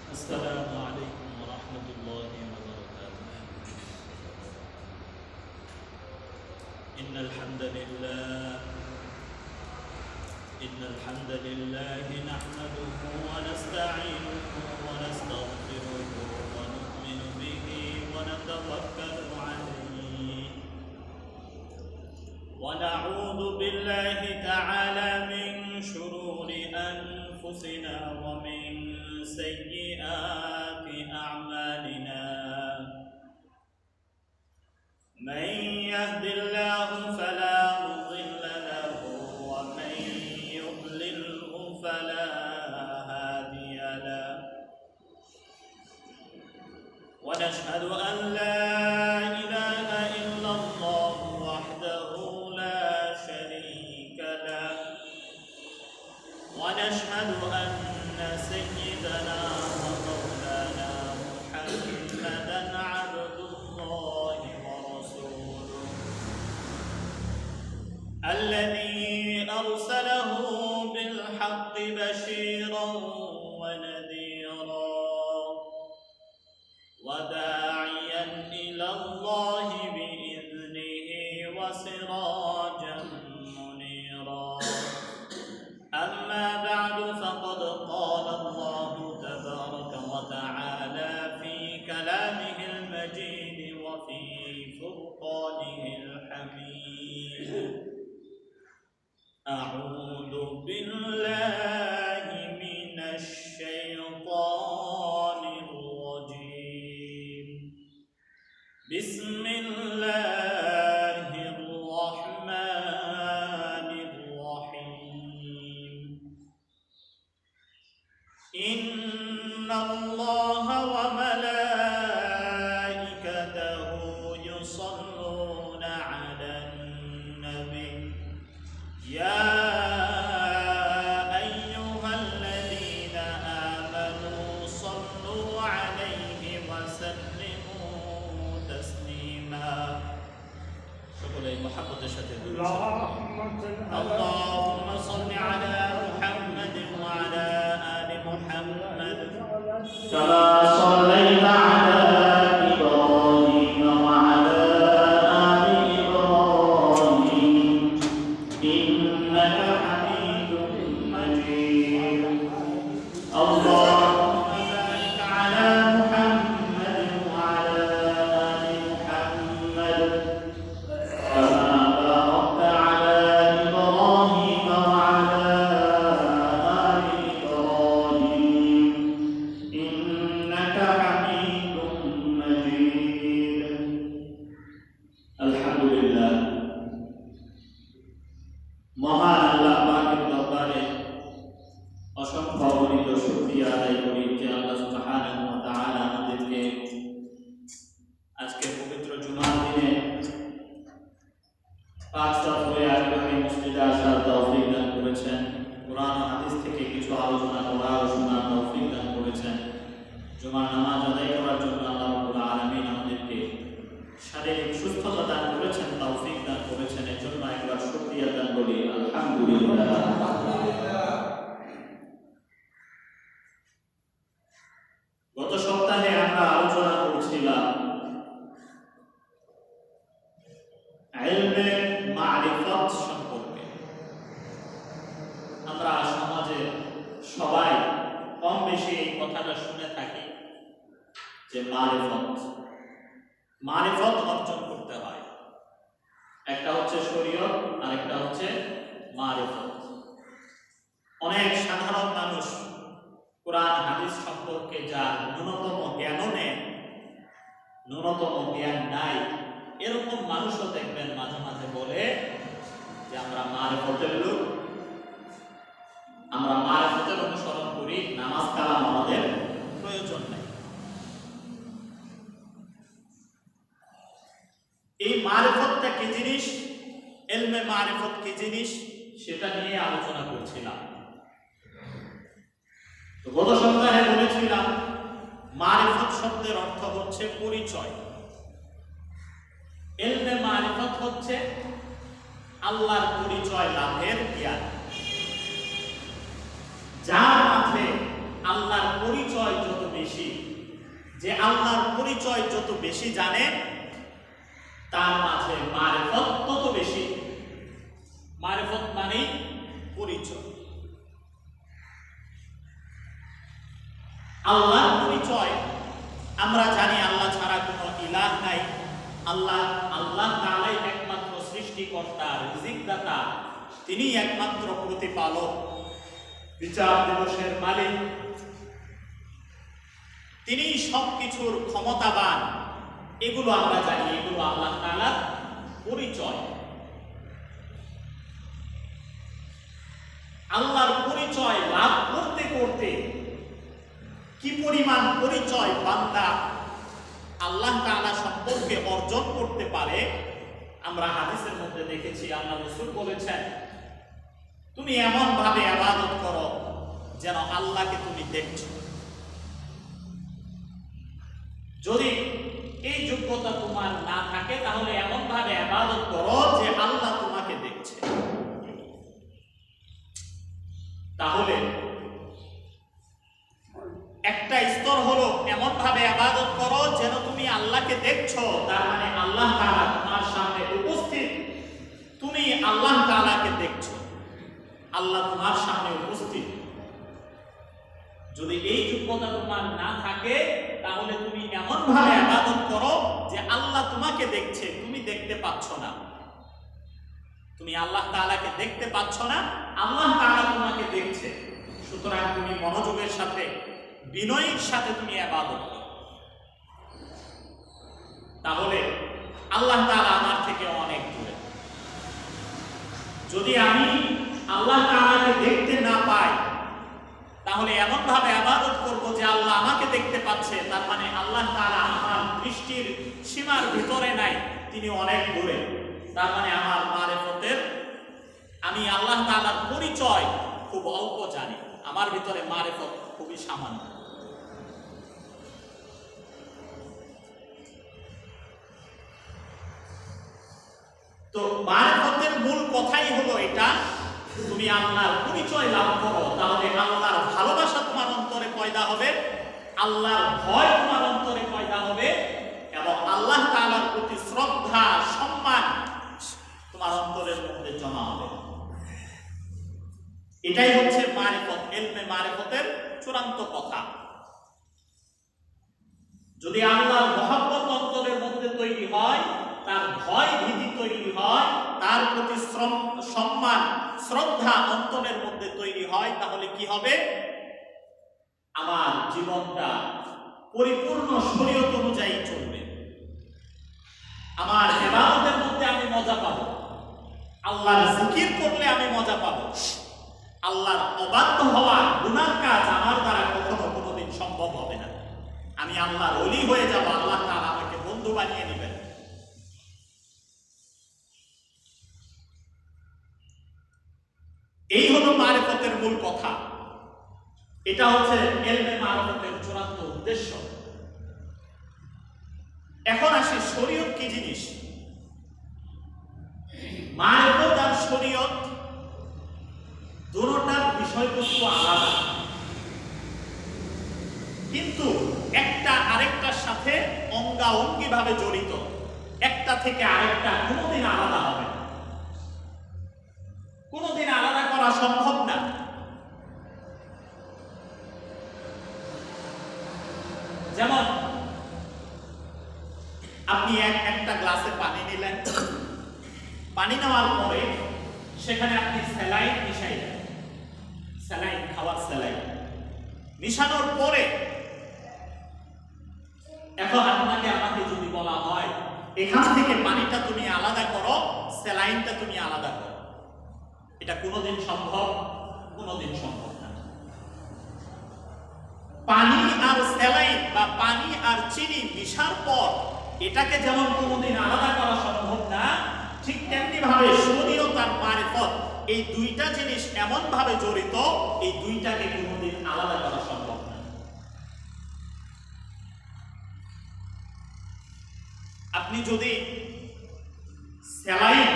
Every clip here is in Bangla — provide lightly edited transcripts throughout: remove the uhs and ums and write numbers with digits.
السلام عليكم ورحمة الله وبركاته. إن الحمد لله نحمده ونستعينه ونستغفره ونؤمن به ونتوكل عليه ونعوذ بالله تعالى من شرور أنفسنا ومن سيئات أعمالنا. من يهد الله فلا مضل له ومن يضلله فلا هادي له. ونشهد أن لا إله إلا الله وحده لا شريك له. ونشهد أن سيدنا ومولانا محمدا عبد الله ورسوله الذي أرسله بالحق بشيرا ونذيرا وداعيا إلى الله بإذنه وسراجا منيرا. أما بعد فقد قال الله تبارك وتعالى في كلامه المجيد وفي فرقانه الحميد: أعوذ بالله من الشيطان الرجيم. بسم الله الرحمن الرحيم. إن الله وملائكته يصلون على النبي يا أيها الذين آمنوا صلوا عليه وسلموا تسليما. সকলে মহব্বতের সাথে اللهم صل على محمد وعلى آل محمد كما صليت على إبراهيم وعلى آل إبراهيم إنك حميد مجيد. اللهم بارك على محمد وعلى آل محمد كما باركت على إبراهيم وعلى آل إبراهيم إنك حميد مجيد. الحمد لله. মহান আল্লাহ পাকের দরবারে অসংখ্য অগণিত শুকরিয়া আদায় করি যে আল্লাহ সুবহানাহু ওয়া তাআলা আমাদেরকে আজকে পবিত্র জুমার দিনে পাঁচ সফরে আগ্রহী মসজিদে আসার তৌফিক দান করেছেন, কোরআন ও হাদিস থেকে কিছু আলোচনা করার ও শোনার তৌফিক দান করেছেন। জুমার নামাজ আদায় করার জন্য আল্লাহ রাব্বুল আলামিন আমাদেরকে শারীরিক সুস্থতা দান করেছেন, তৌফিক দান করেছেন। এর জন্য একবার শুকরিয়া দান করি আলহামদুলিল্লাহ। গত সপ্তাহে আমরা আলোচনা করছিলাম ইলমে মারিফত সম্পর্কে। আমরা সমাজে সবাই কম বেশি এই কথাটা শুনে থাকি যে মারিফত অর্জন করতে হয়। একটা হচ্ছে শরীয়ত আর একটা হচ্ছে মারিফত। অনেক সাধারণ মানুষ কোরআন হাদিস সম্পর্কে যার ন্যূনতম জ্ঞানও নেই, ন্যূনতম জ্ঞান নাই, এরকম মানুষও দেখবেন মাঝে মাঝে বলে যে আমরা মারিফতের লোক, আমরা মারিফতের অনুসরণ করি, নামাজ কালাম আমাদের প্রয়োজন নেই। এই মারিফতটা কি জিনিস, ইলমে মারিফত কি জিনিস, সেটা নিয়ে আলোচনা করছিলাম। তো গত সপ্তাহে বলেছিলাম মারিফত শব্দের অর্থ হচ্ছে পরিচয়। ইলমে মারিফত হচ্ছে আল্লাহর পরিচয় লাভের জ্ঞান। যার মাঝে আল্লাহর পরিচয় যত বেশি যে আল্লাহর পরিচয় যত বেশি জানে তার মাঝে মারিফত তত বেশি। মারিফত মানেই পরিচয়। আল্লাহর পরিচয় আমরা জানি আল্লাহ ছাড়া কোনো ইলাহ নাই। আল্লাহ তাআলাই একমাত্র সৃষ্টিকর্তা, রিজিকদাতা, তিনি একমাত্র প্রতিপালক, বিচার দিবসের মালিক, তিনি সবকিছুর ক্ষমতাবান। এগুলো আমরা জানি, এগুলো আল্লাহ তাআলার পরিচয়। আল্লাহর পরিচয় লাভ করতে করতে কি পরিমাণ পরিচয় বান্দা আল্লাহ তাআলা সম্পর্কে অর্জন করতে পারে আমরা হাদিসের মধ্যে দেখেছি। আল্লাহ রাসূল বলেছেন, তুমি এমন ভাবে ইবাদত করো যেন আল্লাহকে তুমি দেখছো। যদি এই যোগ্যতা তোমার না থাকে তাহলে এমন ভাবে ইবাদত করো যে আল্লাহ তোমাকে দেখছে। তাহলে একটা স্তর হলো এমন ভাবে ইবাদত করো যেন তুমি আল্লাহকে দেখছো, তার মানে আল্লাহ তাআলা তোমার সামনে উপস্থিত, তুমি আল্লাহ তাআলাকে দেখছো, আল্লাহ তোমার সামনে উপস্থিত। যদি এই যোগ্যতা তোমার না থাকে তাহলে তুমি এমন ভাবে ইবাদত করো যে আল্লাহ তোমাকে দেখছে, তুমি দেখতে পাচ্ছ না। তুমি আল্লাহ তাআলাকে দেখতে পাচ্ছ না, আল্লাহ তাআলা তোমাকে দেখছে। সুতরাং তুমি মনোযোগের সাথে, বিনয়ের সাথে তুমি ইবাদত করো। তাহলে আল্লাহ তাআলা আমার থেকে অনেক দূরে। যদি আমি আল্লাহ তাআলাকে দেখতে না পাই তাহলে এমন ভাবে ইবাদত করব যে আল্লাহ আমাকে দেখতে পাচ্ছে, তার মানে আল্লাহ তাআলা আমার দৃষ্টির সীমার ভিতরে নাই, তিনি অনেক দূরে। তার মানে আমার মারিফতের, আমি আল্লাহ তাআলার পরিচয় খুব অল্প জানি, আমার ভিতরে মারিফত খুবই সামান্য। তো মারিফতের মূল কথাই হলো এটা, তুমি আল্লাহর পরিচয় লাভ করো, তাহলে আল্লাহর ভালোবাসা তোমার অন্তরে পয়দা হবে, আল্লাহর ভয় তোমার অন্তরে পয়দা হবে, এবং আল্লাহ তাআলার প্রতি শ্রদ্ধা, সম্মান তোমার অন্তরের মধ্যে জমা হবে। এটাই হচ্ছে মারিফত, ইলমে মারিফতের চূড়ান্ত কথা। যদি আল্লাহর মহব্বত অন্তরের মধ্যে তৈরি হয়, তার ভয় ভীতি তৈরি হয়, তার প্রতি সম্মান শ্রদ্ধা অন্তরের মধ্যে তৈরি হয়, তাহলে কি হবে? আমার জীবনটা পরিপূর্ণ শরীয়ত অনুযায়ী চলবে। আমার ইবাদতের মধ্যে আমি মজা পাবো, আল্লাহর জিকির করলে আমি মজা পাবো। আল্লাহর অবাধ্য হওয়া, গুনার কাজ আমার দ্বারা কখনো কোনোদিন সম্ভব হবে না। আমি আল্লাহর ওলি হয়ে যাব, আল্লাহ তাআলা আমাকে বন্ধু বানিয়ে নেবেন। এই হলো মারিফতের মূল কথা। এটা হচ্ছে ইলমে মারিফতের চূড়ান্ত উদ্দেশ্য। এখন আসি শরীয়ত কি জিনিস। মারিফত আর শরীয়ত দুটোটার বিষয়বস্তু আলাদা, কিন্তু একটা আরেকটার সাথে অঙ্গাঅঙ্গি ভাবে জড়িত। একটা থেকে আরেকটা কোনোদিন আলাদা হবে না, কোনোদিন আলাদা করা সম্ভব না। যেমন আপনি একটা গ্লাসে পানি নিলেন, পানি নেওয়ার পরে সেখানে আপনি স্যালাইন মিশাইলেন, স্যালাইন, খাওয়ার স্যালাইন মিশানোর পরে এখন আমাকে যদি বলা হয় এখান থেকে পানিটা তুমি আলাদা করো, স্যালাইনটা তুমি আলাদা করো, এটা কোনোদিন সম্ভব? কোনোদিন সম্ভব না। পানি আর স্যালাইন বা পানি আর চিনি মিশার পর এটাকে যেমন কোনোদিন আলাদা করা সম্ভব না, ঠিক তেমনি ভাবে শরীয়ত আর মারিফত, এই দুইটা জিনিস এমন ভাবে জড়িত, এই দুইটাকে কোনোদিন আলাদা করা সম্ভব না। আপনি যদি স্যালাইন,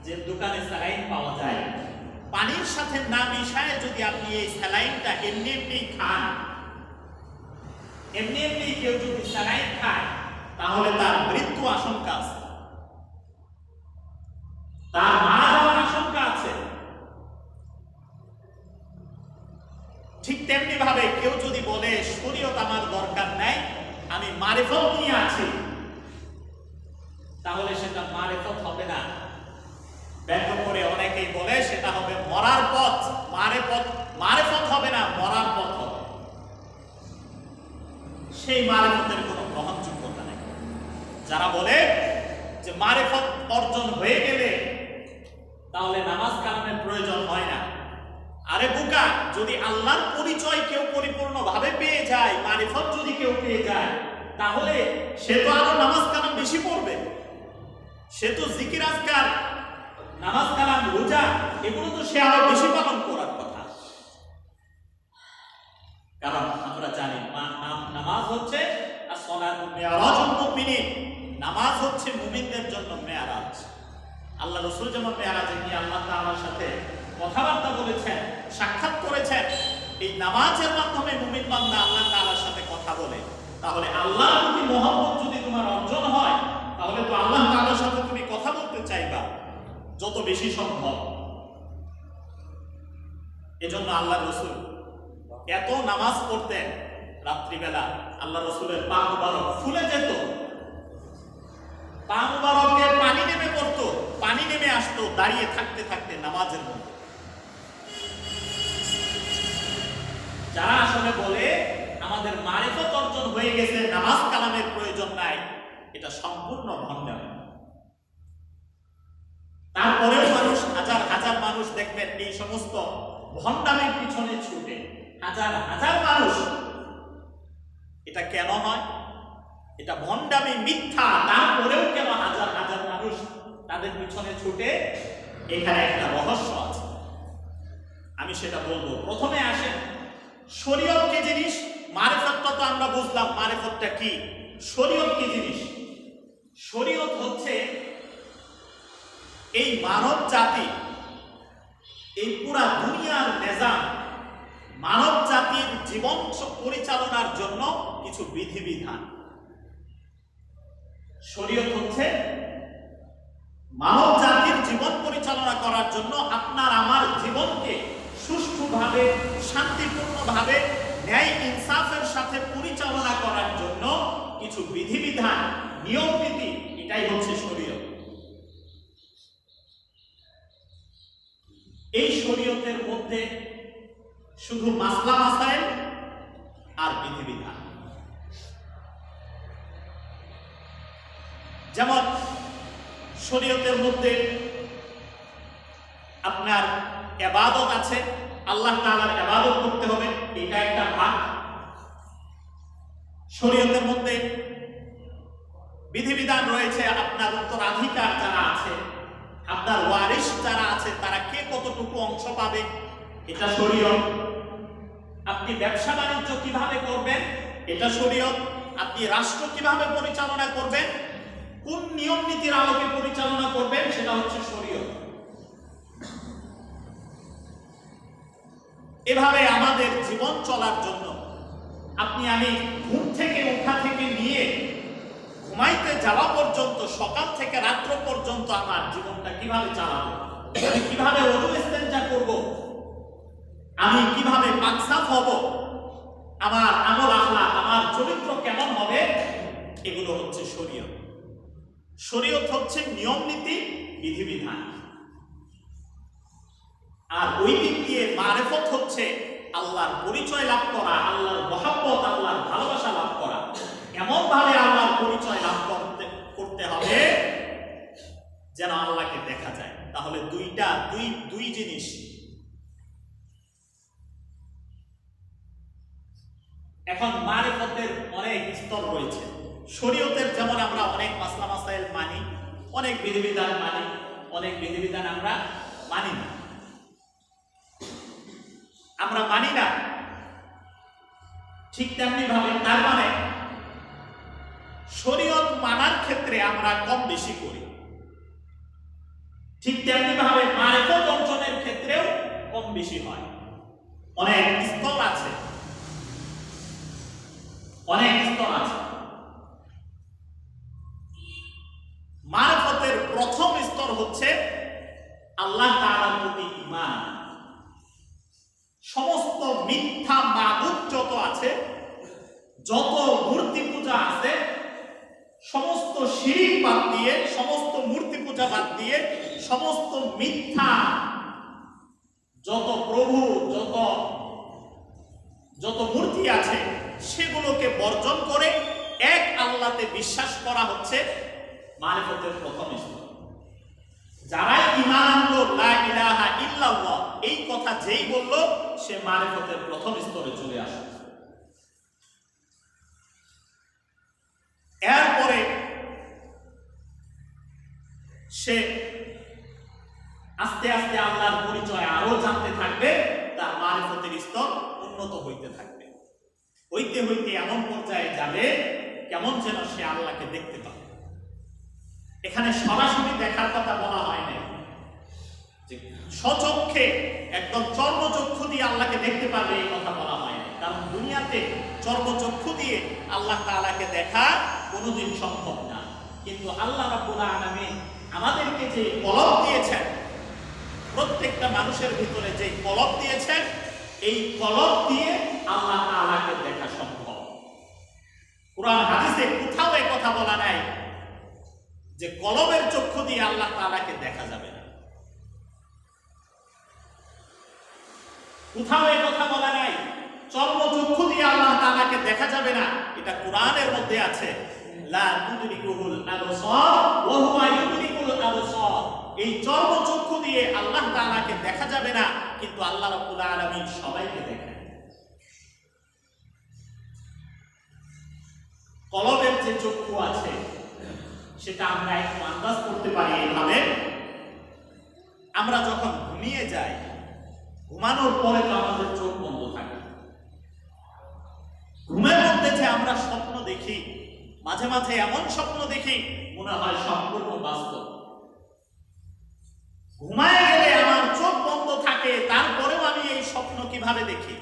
যে দোকানে স্যালাইন পাওয়া যায়, পানির সাথে না মিশায় যদি আপনি এই স্যালাইনটা এমনি এমনি খান, এমনি এমনি কেউ যদি সারাই খায় তাহলে তার মৃত্যু আশঙ্কা আছে, তার মারা যাওয়ার আশঙ্কা আছে। ঠিক তেমনি ভাবে কেউ যদি বলে শরীয়ত আমার দরকার নাই, আমি মারিফত নিয়ে আছি, তাহলে সেটা মারিফত হবে না। ব্যঙ্গ করে অনেকেই বলে সেটা হবে মরার পথ। মারিফত হবে না, মরার পথ হবে। সেই মারিফতের কোনো গ্রহণযোগ্যতা নেই। যারা বলে যে মারিফত অর্জন হয়ে গেলে তাহলে নামাজ কালামের প্রয়োজন হয় না, আরে বোকা, যদি আল্লাহর পরিচয় কেউ পরিপূর্ণভাবে পেয়ে যায়, মারিফত যদি কেউ পেয়ে যায়, তাহলে সে তো আরো নামাজ কালাম বেশি পড়বে, সে তো জিকির আজকার, নামাজ কালাম, রোজা, এগুলো তো সে আরো বেশি পালন করার কথা। কারণ আমরা জানি নামাজ হচ্ছে নামাজ হচ্ছে মুমিনদের জন্য মেয়ারাজ। আল্লাহ রাসূল যেমন মেয়ারাজে গিয়ে আল্লাহ তাআলার সাথে কথাবার্তা বলেছেন, সাক্ষাৎ করেছেন, এই নামাজের মাধ্যমে মুমিন বান্দা আল্লাহ তাআলার সাথে কথা বলে। তাহলে আল্লাহর প্রতি মহব্বত যদি তোমার অর্জন হয়, তাহলে তো আল্লাহ তাআলার সাথে তুমি কথা বলতে চাইবা যত বেশি সম্ভব। এজন্য আল্লাহ রাসূল এত নামাজ পড়তেন, রাত্রিবেলা আল্লাহ রাসূলের পা মুবারক ফুলে যেত, পা মুবারকে পানি নেমে পড়তো, পানি নেমে আসতো দাঁড়িয়ে থাকতে থাকতে নামাজের মধ্যে। যারা আসলে বলে আমাদের মারিফত অর্জন হয়ে গেছে, নামাজ কালামের প্রয়োজন নাই, এটা সম্পূর্ণ ভণ্ডামি। তারপরেও মানুষ, হাজার হাজার মানুষ দেখবেন এই সমস্ত ভণ্ডামির পিছনে ছুটে, হাজার হাজার মানুষ। এটা কেন হয়? এটা ভণ্ডামি, মিথ্যা। তারপরেও কেন হাজার হাজার মানুষ তাদের পিছনে ছুটে? এখানে একটা রহস্য আছে, আমি সেটা বলবো। প্রথমে আসেন শরীয়ত কি জিনিস। মারিফতটা তো আমরা বুঝলাম, মারিফতটা কি। শরীয়ত কি জিনিস? শরীয়ত হচ্ছে এই মানব জাতি, এই পুরা দুনিয়ার নিজাম, মানব জাতির জীবন পরিচালনার জন্য কিছু বিধিবিধান। শরীয়ত হচ্ছে মানব জাতির জীবন পরিচালনা করার জন্য, আপনার আমার জীবনকে সুষ্ঠুভাবে, শান্তিপূর্ণভাবে, ন্যায় ইনসাফের সাথে পরিচালনা করার জন্য কিছু বিধিবিধান, নিয়ম নীতি, এটাই হচ্ছে শরীয়ত। এই শরীয়তের মধ্যে শুধু মাসলা মাসাইল আর বিধিবিধান। যেমন শরীয়তের মধ্যে আপনার ইবাদত আছে, আল্লাহ তাআলার ইবাদত করতে হবে, এটা একটা ভাগ। শরীয়তের মধ্যে বিধিবিধান রয়েছে, আপনার উত্তরাধিকার যারা আছে, আপনার ওয়ারিশ যারা আছে, তারা কে কতটুকু অংশ পাবে, এটা শরীয়ত। আপনি ব্যবসা বাণিজ্য কিভাবে করবেন, এটা শরীয়ত। আপনি রাষ্ট্র কিভাবে পরিচালনা করবেন, কোন নিয়ম নীতির আলোকে পরিচালনা করবেন, সেটা হচ্ছে শরীয়ত। এভাবে আমাদের জীবন চলার জন্য আপনি আমি ঘুম থেকে ওঠা থেকে নিয়ে ঘুমাইতে যাওয়া পর্যন্ত, সকাল থেকে রাত্র পর্যন্ত আমার জীবনটা কিভাবে চালাবো, আমি কিভাবে ওযু ইস্তেনজা করব, আমি কিভাবে পাকসাফ হব, আমার আমল আখলাক, আমার চরিত্র কেমন হবে, এগুলো হচ্ছে শরীয়ত। শরীয়ত হচ্ছে নিয়ম নীতি, বিধিবিধান। আর ওই দিক দিয়ে মারিফত হচ্ছে আল্লাহর পরিচয় লাভ করা, আল্লাহর মহব্বত, আল্লাহর ভালোবাসা লাভ করা। এমন ভাবে আল্লাহর পরিচয় লাভ করতে হবে যেন আল্লাহকে দেখা যায়। তাহলে দুই জিনিস। এখন মারিফতের অনেক স্তর রয়েছে। শরীয়তের যেমন আমরা অনেক মাসলা মাসাইল মানি, অনেক বিধিবিধান মানি, অনেক বিধিবিধান আমরা মানি না। আমরা মানি না, ঠিক তেমনি ভাবে তার মানে শরীয়ত মানার ক্ষেত্রে আমরা কম বেশি করি, ঠিক তেমনি ভাবে মারিফত অর্জনের ক্ষেত্রেও কম বেশি হয়। অনেক স্তর আছে, অনেক যত মূর্তি পূজা আছে সমস্ত শিরিক বাদ দিয়ে, সমস্ত মূর্তি পূজা বাদ দিয়ে, সমস্ত মিথ্যা যত প্রভু যত মূর্তি আছে সেগুলোকে বর্জন করে এক আল্লাহতে বিশ্বাস করা হচ্ছে মারিফতের প্রথম স্তর। যারা ঈমান আনলো লা ইলাহা ইল্লাল্লাহ এই কথা যেই বলল সে মারিফতের প্রথম স্তরে চলে আসে। এরপরে সে আস্তে আস্তে আল্লাহর পরিচয় আরো জানতে থাকবে, তার মারিফতের স্তর উন্নত হইতে থাকবে, হইতে হইতে এমন পর্যায়ে যাবে কেমন যেন সে আল্লাহকে দেখতে পাবে। এখানে সরাসরি দেখার কথা বলা হয় না, যে স্বচক্ষে একদম চর্মচক্ষু দিয়ে আল্লাহকে দেখতে পারবে এই কথা বলা হয় না, কারণ দুনিয়াতে চর্মচক্ষু দিয়ে আল্লাহ তাআলাকে দেখা কোনোদিন সম্ভব না। কিন্তু আল্লাহ রাব্বুল আলামিন আমাদেরকে যে কলব দিয়েছেন, প্রত্যেকটা মানুষের ভিতরে যে কলব দিয়েছেন, এই কলব দিয়ে আল্লাহ তাআলাকে দেখা সম্ভব। কুরআন হাদিসে কোথাও এই কথা বলা নাই যে কলবের চক্ষু দিয়ে আল্লাহ তাআলাকে দেখা যাবে না, কোথাও এই কথা বলা নাই চর্মচক্ষু দিয়ে আল্লাহ তাআলাকে দেখা যাবে না। এটা কোরআনের মধ্যে আছে, লা তুদরিকুহুল আবসার ওয়া হুয়া ইউদরিকুল আবসার। এই চর্মচক্ষু দিয়ে আল্লাহ তাআলাকে দেখা যাবে না, কিন্তু আল্লাহ রাব্বুল আলামিন সবাইকে দেখেন। কলবের যে চক্ষু আছে সেটা আমরা একটু আন্দাজ করতে পারি এইভাবে, আমরা যখন ঘুমিয়ে যাই, ঘুমানোর পরে তো আমাদের চোখ বন্ধ থাকে, ঘুমের মধ্যে যে আমরা স্বপ্ন দেখি, মাঝে মাঝে এমন স্বপ্ন দেখি মনে হয় সম্পূর্ণ বাস্তব। ঘুমায় গেলে আমার চোখ বন্ধ থাকে, তারপরেও আমি এই স্বপ্ন কিভাবে দেখি,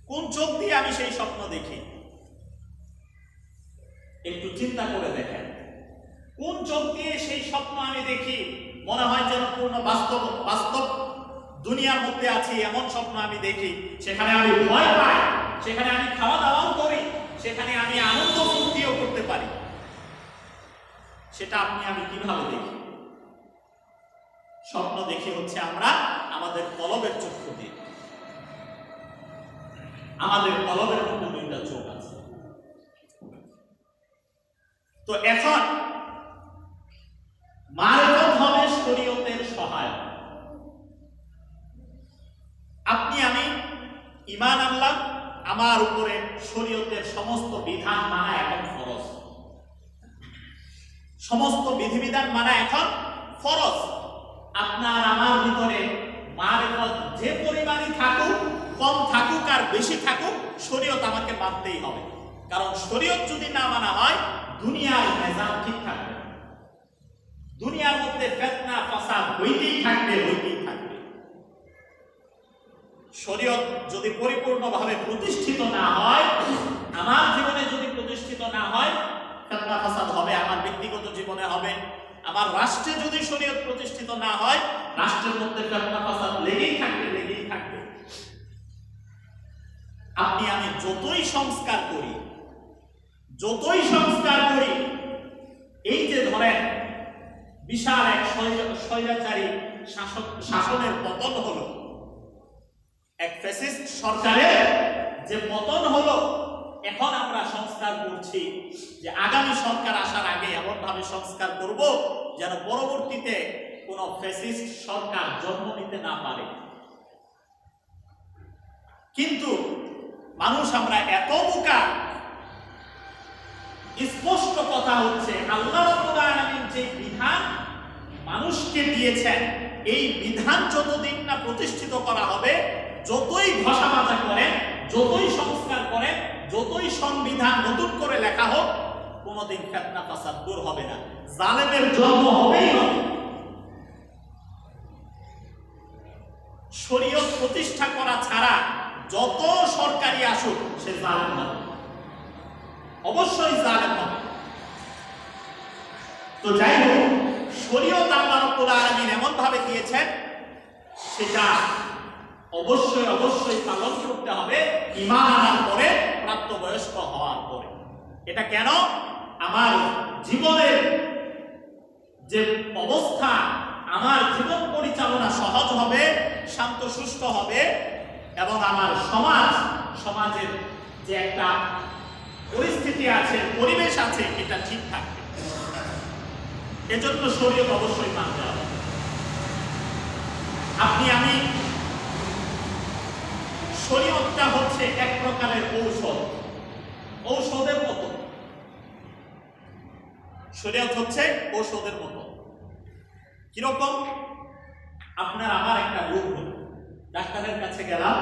কোন চোখ দিয়ে আমি সেই স্বপ্ন দেখি, একটু চিন্তা করে দেখেন। কোন চোখ দিয়ে সেই স্বপ্ন আমি দেখি, মনে হয় যেন পূর্ণ বাস্তব দুনিয়ার মধ্যে আছি এমন স্বপ্ন আমি দেখি। সেখানে আমি ভয় পাই, সেখানে আমি খাওয়া দাওয়াও করি, সেখানে আমি আনন্দ ফুর্তিও করতে পারি। সেটা আমি কিভাবে দেখি? স্বপ্ন দেখি হচ্ছে আমরা আমাদের কলবের চক্ষু দিয়ে। আমাদের কলবের মধ্যে দুইটা চোখ আছে। তো এখন মারিফত হবে শরীয়তের সহায়ক। আপনি আমি ঈমান আনলাম, আমার উপরে শরীয়তের সমস্ত বিধান মানা এখন ফরজ, সমস্ত বিধিবিধান মানা এখন ফরজ। আপনার আমার ভিতরে মারিফত যে পরিমাণই থাকুক, কম থাকুক আর বেশি থাকুক, শরীয়ত আমাকে মানতেই হবে। কারণ শরীয়ত যদি না মানা হয় দুনিয়ার নিজাম ঠিক থাকবে, দুনিয়ার মধ্যে ফিতনা ফাসাদ হইতেই থাকবে। শরীয়ত যদি পরিপূর্ণভাবে প্রতিষ্ঠিত না হয়, আমার জীবনে যদি প্রতিষ্ঠিত না হয়, ফিতনা ফাসাদ হবে, আমার ব্যক্তিগত জীবনে হবে। আমার রাষ্ট্রে যদি শরীয়ত প্রতিষ্ঠিত না হয়, রাষ্ট্রের মধ্যে ফিতনা ফাসাদ লেগেই থাকবে। আপনি আমি যতই সংস্কার করি, এই যে ধরেন বিশাল এক স্বৈরাচারী শাসনের পতন হলো, এক ফ্যাসিস্ট সরকারের যে পতন হলো, এখন আমরা সংস্কার করছি যে আগামী সরকার আসার আগে এমন ভাবে সংস্কার করব যেন পরবর্তীতে কোন ফ্যাসিস্ট সরকার জন্ম নিতে না পারে। কিন্তু মানুষ আমরা এত বোকা, স্পষ্ট কথা হচ্ছে আল্লাহ রাব্বুল আলামিন যে বিধান মানুষকে দিয়েছেন, এই বিধান যতদিন না প্রতিষ্ঠিত করা হবে, যতই ঘষা মাজা করেন, যতই সংস্কার করেন, যতই সংবিধান নতুন করে লেখা হোক, কোনোদিন ফিতনা ফাসাদ দূর হবে না, জালেমের জন্ম হবেই হবে। শরীয়ত প্রতিষ্ঠা করা ছাড়া যত সরকারি আসুক সে জালেম হবে, অবশ্যই জালেম হবে। তো যাই হোক, শরীয়ত আল্লাহ রাব্বুল আলামিন এমন ভাবে দিয়েছেন, সেটা অবশ্যই পালন করতে হবে ঈমান আনার পরে, প্রাপ্তবয়স্ক হওয়ার এটা কেন? আমার জীবনের যে অবস্থা, আমার জীবন পরিচালনা সহজ হবে, শান্ত সুষ্ঠ হবে, এবং আমার সমাজের যে একটা পরিস্থিতি আছে, পরিবেশ আছে, এটা ঠিক থাকবে। এজন্য শরীয়ত অবশ্যই মানতে হবে। আমি শরীয়তটা হচ্ছে এক প্রকারের ঔষধের মতো। শরীয়ত হচ্ছে ঔষধের মতো। কিরকম? আপনার আমার একটা রোগ হলো, ডাক্তারের কাছে গেলাম,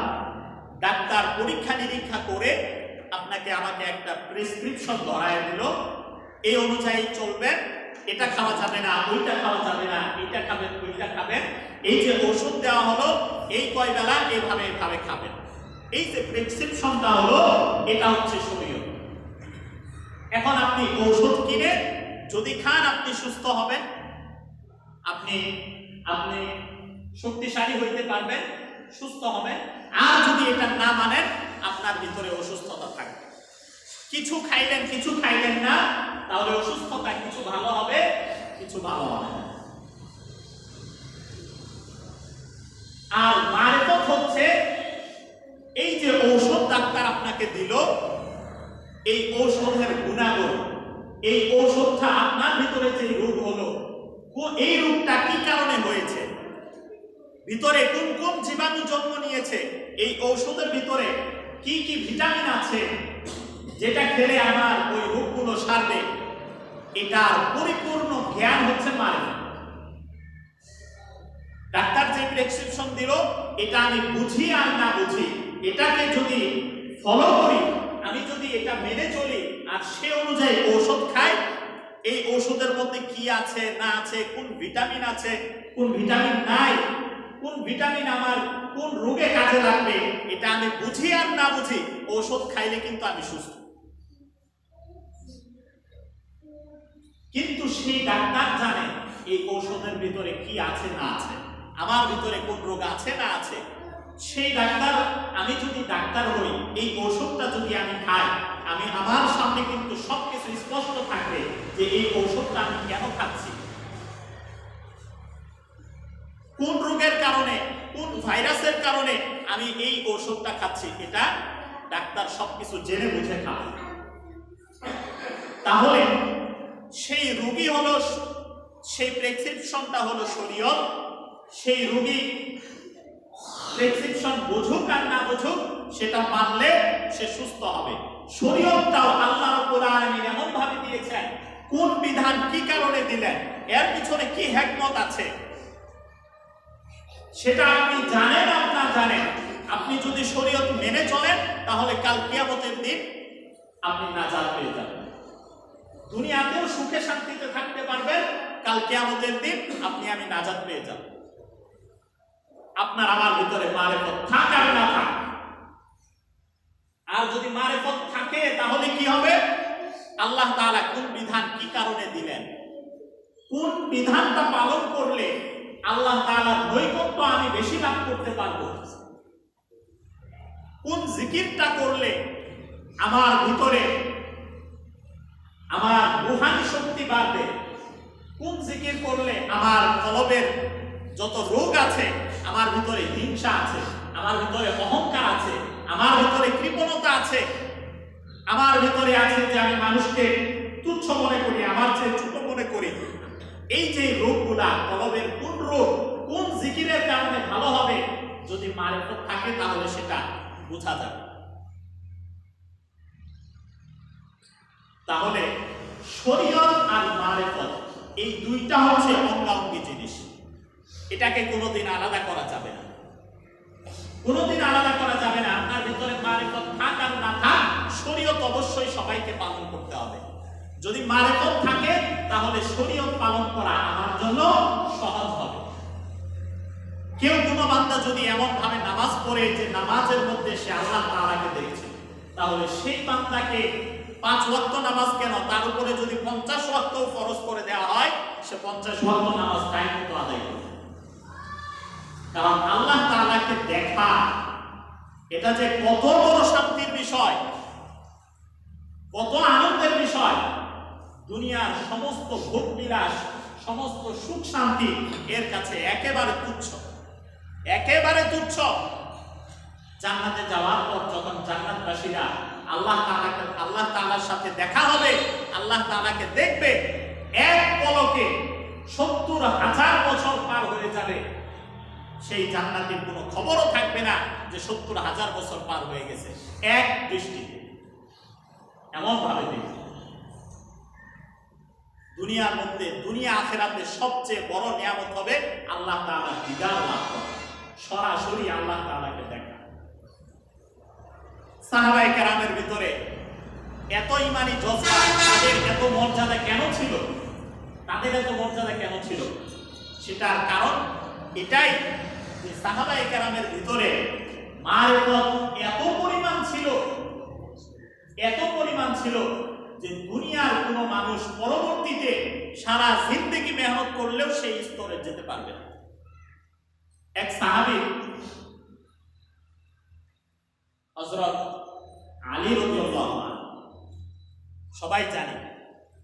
ডাক্তার পরীক্ষা নিরীক্ষা করে আমাকে একটা প্রেসক্রিপশন ধরায় দিল, এই অনুযায়ী চলবেন, এটা খাওয়া যাবে না, ওইটা খাওয়া যাবে না, এটা খাবেন, ওইটা খাবেন, এই যে ওষুধ দেওয়া হলো, এই কয় বেলা এইভাবে খাবেন, এই যে প্রেসক্রিপশনটা হলো, এটা হচ্ছে শরীয়ত। এখন আপনি ঔষধ কিনে যদি খান, আপনি সুস্থ হবেন, আপনি শক্তিশালী হইতে পারবেন, সুস্থ হবেন। আর যদি এটা না মানেন, আপনার ভিতরে অসুস্থতা থাকবে। কিছু খাইলেন না, তাহলে অসুস্থতা কিছু ভালো হবে, কিছু ভালো হবে না। আর মারিফত হচ্ছে এই যে ঔষধ ডাক্তার আপনাকে দিল, এই ঔষধের গুণাগুণ, এই ঔষধটা আপনার ভিতরে যে রোগ হলো, এই রোগটা কি কারণে হয়েছে, ভিতরে কোন কোন জীবাণু জন্ম নিয়েছে, এই ঔষধের ভিতরে কি কি ভিটামিন আছে যেটা খেলে আমার ওই রোগগুলো সারবে, এটার পরিপূর্ণ জ্ঞান হচ্ছে মারিফত। ডাক্তার যে প্রেসক্রিপশন দিল, এটা আমি বুঝি আর না বুঝি, এটাকে যদি ফলো করি, আমি যদি এটা মেনে চলি আর সে অনুযায়ী ঔষধ খাই, এই ঔষধের মধ্যে কি আছে না আছে, কোন ভিটামিন আছে, কোন ভিটামিন নাই, কোন ভিটামিন আমার কোন রোগে কাজে লাগবে, এটা আমি বুঝি আর না বুঝি, ঔষধ খাইলে কিন্তু আমি সুস্থ। কিন্তু সেই ডাক্তার জানে এই ঔষধের ভিতরে কি আছে না আছে, আমার ভিতরে কোন রোগ আছে না আছে। সেই ডাক্তার, আমি যদি ডাক্তার হই, এই ঔষধটা যদি আমি খাই, আমার সামনে কিন্তু সবকিছু স্পষ্ট থাকবে যে এই ঔষধটা আমি কেন খাচ্ছি, কোন রোগের কারণে, কোন ভাইরাসের কারণে আমি এই ঔষধটা খাচ্ছি, এটা ডাক্তার সবকিছু জেনে বুঝে খায়। তাহলে সেই রোগী হলো, সেই প্রেসক্রিপশনটা হলো শরীয়ত। সেই রোগী প্রেসক্রিপশন বুঝুক আর না বুঝুক, সেটা মানলে সে সুস্থ হবে। শরীয়তটাও আল্লাহ রাব্বুল আলামিন এমন ভাবে দিয়েছেন, কোন বিধান কি কারণে দিলেন, এর পিছনে কি হিকমত আছে, সেটা আপনি জানেন আর না জানেন, আপনি যদি শরীয়ত মেনে চলেন, তাহলে কাল কিয়ামতের দিন আপনি নাজাত পেয়ে যাবেন। দুনিয়াতেও সুখে শান্তিতে থাকতে পারবেন, কাল কিয়ামতের দিন আমি নাজাত পেয়ে যাব। আপনার আমার ভিতরে মারিফত থাক আর না থাক। আর যদি মারিফত থাকে, তাহলে কি হবে? আল্লাহ তাআলা কোন বিধান কি কারণে দিলেন, কোন বিধানটা পালন করলে আল্লাহ তাআলার নৈকট্য আমি বেশি লাভ করতে পারবো, কোন জিকিরটা করলে আমার ভিতরে আমার রূহানি শক্তি বাড়বে, কোন জিকির করলে আমার কলবের যত রোগ আছে, আমার ভিতরে হিংসা আছে, আমার ভিতরে অহংকার আছে, আমার ভিতরে কৃপণতা আছে, আমার ভিতরে আছে যে আমি মানুষকে তুচ্ছ মনে করি, আমার চেয়ে ছোট মনে করি, এই যে রোগগুলা, কলবের কোন রোগ কোন জিকিরের কারণে ভালো হবে, যদি মারিফত থাকে তাহলে সেটা বোঝা যাবে। তাহলে শরীয়ত আর মারিফত এই দুইটা হচ্ছে অঙ্গাঙ্গী জিনিস, এটাকে কোনোদিন আলাদা করা যাবে না, কোনোদিন আলাদা করা যাবে না। আপনার ভিতরে মারিফত থাক আর না থাক, শরীয়ত অবশ্যই সবাইকে পালন করতে হবে। যদি মারিফত থাকে, তাহলে শরীয়ত পালন করা আমার জন্য সহজ হবে। কেউ কোনো বান্দা যদি এমন ভাবে নামাজ পড়ে যে নামাজের মধ্যে সে আল্লাহ তাআলাকে দেখছে, তাহলে সেই বান্দাকে 5 ওয়াক্ত নামাজ কেন, তার উপরে যদি 50 ওয়াক্ত ফরজ করে দেওয়া হয়, সে 50 ওয়াক্ত নামাজ টাইম মতো আদায় করবে। কারণ আল্লাহ তাআলাকে দেখা, এটা যে কত বড় শান্তির বিষয়, কত আনন্দের দুনিয়ার সমস্ত ভোগ বিলাস, সমস্ত সুখ শান্তি এর কাছে একেবারে তুচ্ছ, একেবারে তুচ্ছ। জান্নাতে যাওয়ার পর যখন জান্নাতবাসীরা আল্লাহ তাআলার সাথে দেখা হবে, আল্লাহ তাআলাকে দেখবে, এক পলকে 70,000 বছর পার হয়ে যাবে। সেই জান্নাতের কোনো খবরও থাকবে না যে 70,000 বছর পার হয়ে গেছে, এক দৃষ্টিতে। এমন ভাবে দেখবে দুনিয়ার মধ্যে, দুনিয়া আখিরাতে সবচেয়ে বড় নিয়ামত হবে আল্লাহ তাআলার দিদার লাভ করা, সরাসরি আল্লাহ তাআলাকে দেখা। সাহাবায়ে কেরামের ভিতরে এত ইমানি জজবা, তাদের এত মর্যাদা কেন ছিল? তাদের এত মর্যাদা কেন ছিল? সেটার কারণ এটাই যে সাহাবায়ে কেরামের ভিতরে মারিফত এত পরিমাণ ছিল, এত পরিমাণ ছিল যে দুনিয়ার কোনো মানুষ পরবর্তীতে সারা জিন্দেগি মেহনত করলেও সেই স্তরে যেতে পারবে না। এক সাহাবী হযরত আলী রাদিয়াল্লাহু আনহু, সবাই জানে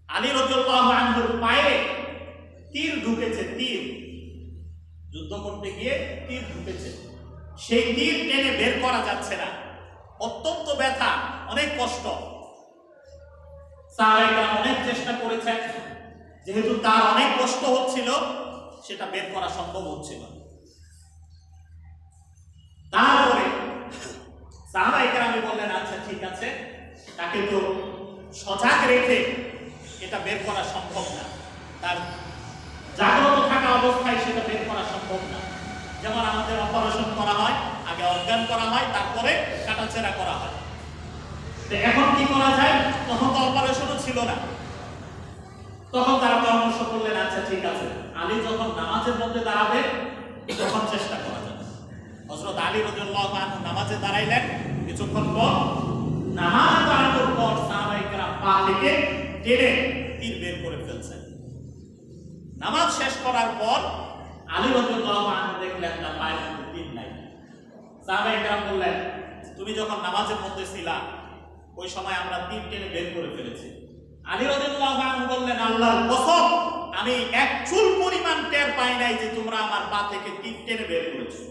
আলী রাদিয়াল্লাহু আনহুর পায়ে তীর ঢুকেছে, তীর, যুদ্ধ করতে গিয়ে তীর ঢুকেছে। সেই তীর টেনে বের করা যাচ্ছে না, অত্যন্ত ব্যথা, অনেক কষ্ট। সাহাবায়ে কেরাম অনেক চেষ্টা করেছেন, যেহেতু তার অনেক কষ্ট হচ্ছিল, সেটা বের করা সম্ভব হচ্ছিল। তারপরে সাহাবায়ে কেরাম বললেন, আচ্ছা ঠিক আছে, তাকে তো সজাগ রেখে এটা বের করা সম্ভব না, তার জাগ্রত থাকা অবস্থায় সেটা বের করা সম্ভব না। যেমন আমাদের অপারেশন করা হয়, আগে অজ্ঞান করা হয়, তারপরে কাটাছেঁড়া করা হয়। এখন কি করা যায়? তখন তো অপারেশনও ছিল না। তখন তারা পরামর্শ করলেন, আচ্ছা ঠিক আছে, আলী যখন নামাজের মধ্যে দাঁড়াবে তখন চেষ্টা করা যাবে। হযরত আলী রাদিয়াল্লাহু আনহু নামাজে দাঁড়াইলেন। কিছুক্ষণ পর নামাজে দাঁড়ানোর পর সাহাবায়ে কেরাম পা থেকে টেনে তীর বের করে ফেলছেন। নামাজ শেষ করার পর আলী রাদিয়াল্লাহু আনহু দেখলেন তার পায়ের মধ্যে তীর নাই। সাহাবায়ে কেরাম বললেন, তুমি যখন নামাজের মধ্যে ছিলা ওই সময় আমরা তীর টেনে বের করে ফেলেছি। আলী রাদিয়াল্লাহু আনহু বললেন, আল্লাহর কসম, আমি এক চুল পরিমাণ টের পাই নাই যে তোমরা আমার পা থেকে তীর টেনে বের করেছো।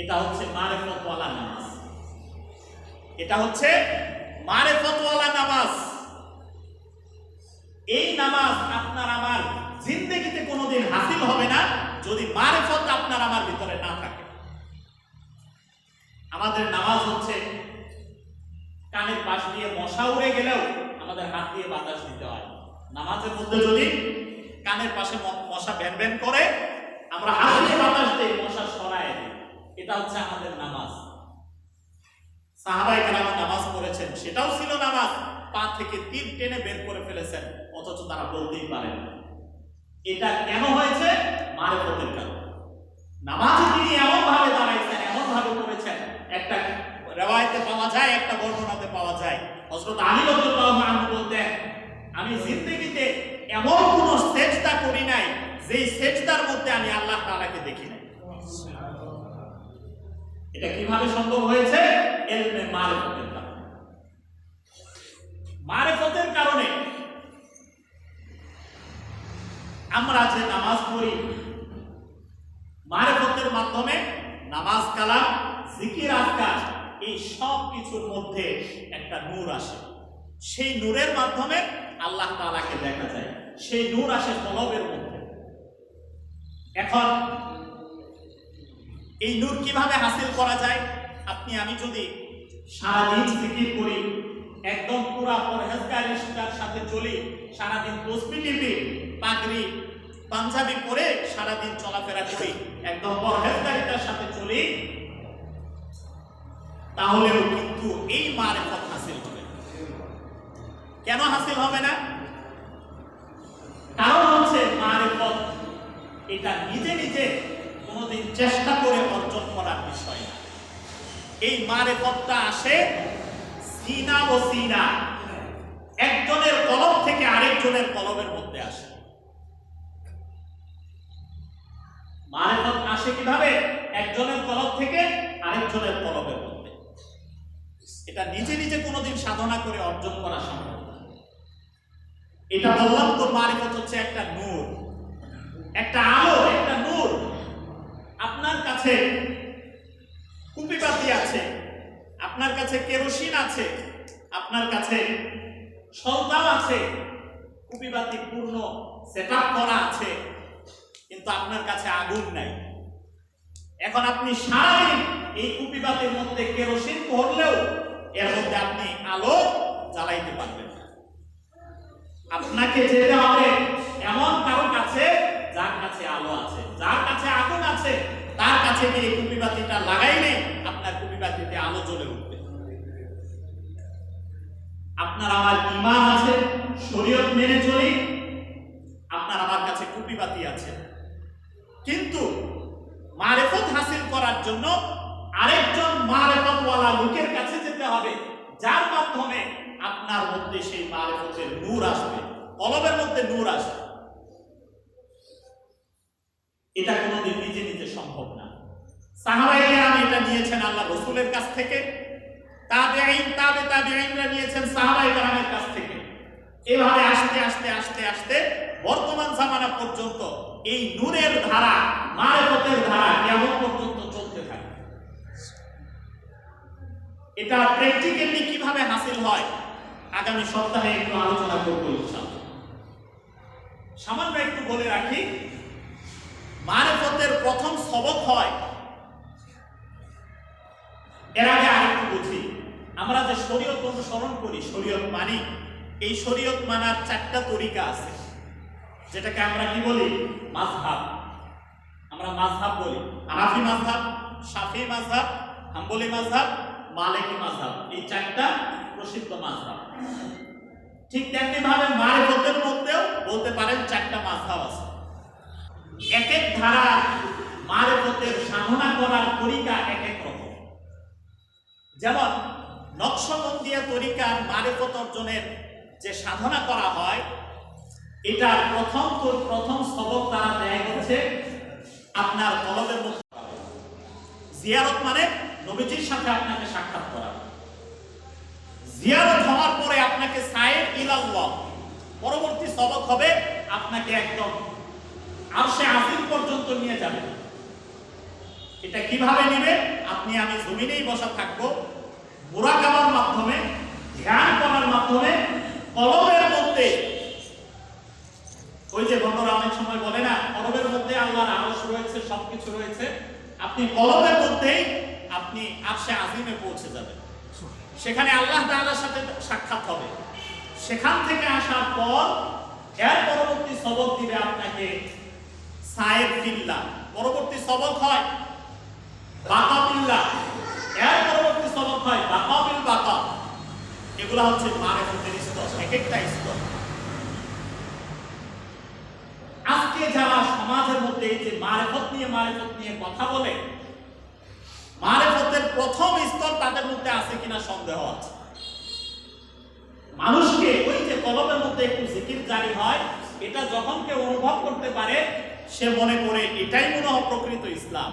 এটা হচ্ছে মারিফতওয়ালা নামাজ, এটা হচ্ছে মারিফতওয়ালা নামাজ। এই নামাজ আপনার আমার জিন্দেগিতে কোনোদিন হাসিল হবে না যদি মারিফত আপনার আমার ভিতরে না থাকে। আমাদের নামাজ হচ্ছে কানের পাশ দিয়ে মশা উড়ে গেলেও আমাদের হাত দিয়ে বাতাস দিতে হয়। নামাজের মধ্যে যদি কানের পাশে মশা ভ্যান ভ্যান করে, আমরা হাত দিয়ে বাতাস দিই, মশা সরায় দিই। এটা হচ্ছে আমাদের নামাজ। সাহাবায়ে কেরাম নামাজ পড়েছেন, সেটাও ছিল নামাজ। পা থেকে তীর টেনে বের করে ফেলেছেন, অথচ তারা বলতেই পারেন না। এটা কেন হয়েছে? মারিফতের কারণে। নামাজে তিনি এমন ভাবে দাঁড়াইছেন, এমন ভাবে করেছেন। একটা রিওয়ায়াতে পাওয়া যায়, একটা বর্ণনাতে পাওয়া যায়, হযরত আলী রাদিয়াল্লাহু আনহু বলতেন, আমি জিন্দেগিতে এমন কোন সেজদা করি নাই যেই সেজদার মধ্যে আমি আল্লাহ তাআলাকে দেখি নাই। এটা কিভাবে সম্ভব হয়েছে? ইলমে মারিফতের কারণে। মারিফতের কারণে আমরা যে নামাজ পড়ি, মারিফতের মাধ্যমে নামাজ, কালাম, জিকির, আজকার, এই সব কিছুর মধ্যে একটা নূর আসে। সেই নূরের মাধ্যমে আল্লাহ তাআলাকে দেখা যায়। সেই নূর আসে কলবের মধ্যে। এখন এই নূর কিভাবে হাসিল করা যায়? আপনি আমি যদি সারাদিন জিকির করি, একদম পুরা পরহেজগারিতার সাথে চলি, সারাদিন তসবিহ টিপি, পাগড়ি পাঞ্জাবি পরে সারাদিন চলাফেরা করি, একদম পরহেজগারিতার সাথে চলি, তাহলেও কিন্তু এই মারিফত হাসিল হবে। কেন হাসিল হবে না? কারণ হচ্ছে মারিফত এটা নিজে নিজে কোনোদিন চেষ্টা করে অর্জন করার বিষয় না। এই মারিফতটা আসে সিনা ও সিনা, একজনের কলব থেকে আরেকজনের কলবের মধ্যে আসে। মারিফত আসে কিভাবে? একজনের কলব থেকে আরেকজনের কলবের মধ্যে। এটা নিজে নিজে কোনোদিন সাধনা করে অর্জন করা সম্ভব না। এটা বললাম তো, মারিফত হচ্ছে একটা নূর, একটা আলো, একটা নূর। আপনার কাছে কুপিবাতি আছে, আপনার কাছে কেরোসিন আছে, আপনার কাছে সলতাও আছে, কুপিবাতি পূর্ণ সেটআপ করা আছে, কিন্তু আপনার কাছে আগুন নাই। এখন আপনি সারাদিন এই কুপিবাতির মধ্যে কেরোসিন ভরলেও এর মধ্যে আপনি আলো জ্বালাইতে পারবেন না। আপনাকে যেতে হবে এমন কারো কাছে যার কাছে আলো আছে, যার কাছে আগুন আছে, তার কাছে গিয়ে কুপিবাতিটা লাগাইলে আপনার কুপিবাতিতে আলো জ্বলে উঠবে। আপনার আমার ঈমান আছে, শরীয়ত মেনে চলি, আপনার আমার কাছে কুপিবাতি আছে, কিন্তু মারিফত হাসিল করার জন্য আরেকজন মারিফতওয়ালা লোকের কাছে যেতে হবে, যার মাধ্যমে আপনার মধ্যে সেই মারিফতের নূর আসবে, কলবের মধ্যে নূর আসবে। এটা কোনোদিন নিজে নিজে সম্ভব না। সাহাবায়ে কেরাম এটা নিয়েছেন আল্লাহ রাসূলের কাছ থেকে, তাবেঈন তাবেঈনরা নিয়েছেন সাহাবায়ে কেরামের কাছ থেকে। এভাবে আস্তে আস্তে আস্তে আস্তে বর্তমান জামানা পর্যন্ত এই নূরের ধারা, মারিফতের ধারা কিয়ামত পর্যন্ত চলতে থাকে। এটা প্র্যাকটিক্যালি কিভাবে হাসিল হয় আগামী সপ্তাহে একটু আলোচনা করব ইনশাআল্লাহ। সামান্য একটু বলে রাখি, মারিফতের প্রথম সবক হয়, এর আগে আরেকটু বুঝি, আমরা যে শরীয়ত অনুসরণ করি, শরীয়ত মানি, এই শরীয়ত মানার 4টা তরিকা আছে, যেটাকে আমরা কি বলি? মাযহাব। আমরা মাযহাব বলি, হানাফি মাযহাব, শাফিঈ মাযহাব, হাম্বলি মাযহাব, মালিকি মাযহাব, এই 4টা প্রসিদ্ধ মাযহাব। ঠিক তেমনি ভাবে মারিফতের মধ্যেও বলতে পারেন 4টা মাযহাব আছে। এক এক ধারা মারিফতের সাধনা করার তরিকা এক এক রকম। যেমন নকশবন্দিয়া তরিকার মারিফত অর্জনের যে সাধনা করা হয়, এটা প্রথম সবক তারা দেয় হচ্ছে আপনার কলবের মধ্যে জিয়ারত, মানে নবীজির সাথে আপনাকে সাক্ষাৎ করা। জিয়ারত হওয়ার পরে আপনাকে সায়ের ইলাল্লাহ, পরবর্তী সবক হবে আপনাকে একদম আরশে আজিম পর্যন্ত নিয়ে যাবে। এটা কিভাবে নেবে? আপনি আমি জমিনেই বসা থাকবো, মুরাকাবার মাধ্যমে, ধ্যান করার মাধ্যমে কলবের মধ্যে, ওই যে বন্ধুরা অনেক সময় বলে না, কলবের মধ্যে আল্লাহর আরশ রয়েছে, সবকিছু রয়েছে, আপনি কলবের মধ্যেই আপনি আরশে আজিমে পৌঁছে যাবেন। সেখানে আল্লাহ তাআলার সাথে সাক্ষাৎ হবে। সেখান থেকে আসার পর এর পরবর্তী সবক দিবে আপনাকে সায়ের ফিল্লাহ, পরবর্তী সবক হয় বাকা বিল্লাহ, এর পরবর্তী সবক হয় বাকা বিল বাকা। এগুলো হচ্ছে মারিফতের স্তর, এক একটা স্তর। আজকে যারা সমাজের মধ্যে এই যে মারিফত নিয়ে কথা বলে, মারিফতের প্রথম স্তর তাদের মধ্যে আছে কিনা সন্দেহ আছে। মানুষকে ওই যে কলবের মধ্যে একটু জিকির জারি হয়, এটা যখন কেউ অনুভব করতে পারে, সে মনে করে এটাই মনে হয় প্রকৃত ইসলাম,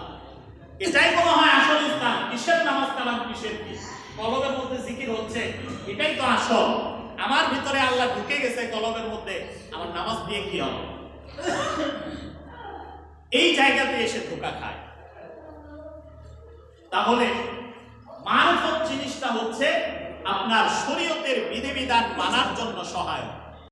এটাই মনে হয় আসল ইসলাম। কিসের নামাজ কালাম, কিসের কি, কলবের মধ্যে জিকির হচ্ছে, এটাই তো আসল। আমার ভিতরে আল্লাহ ঢুকে গেছে কলবের মধ্যে, আমার নামাজ দিয়ে কি হবে? এই জায়গাতে এসে ধোঁকা খায়। তাহলে মারিফত জিনিসটা হচ্ছে আপনার শরীয়তের বিধিবিধান মানার জন্য সহায়ক।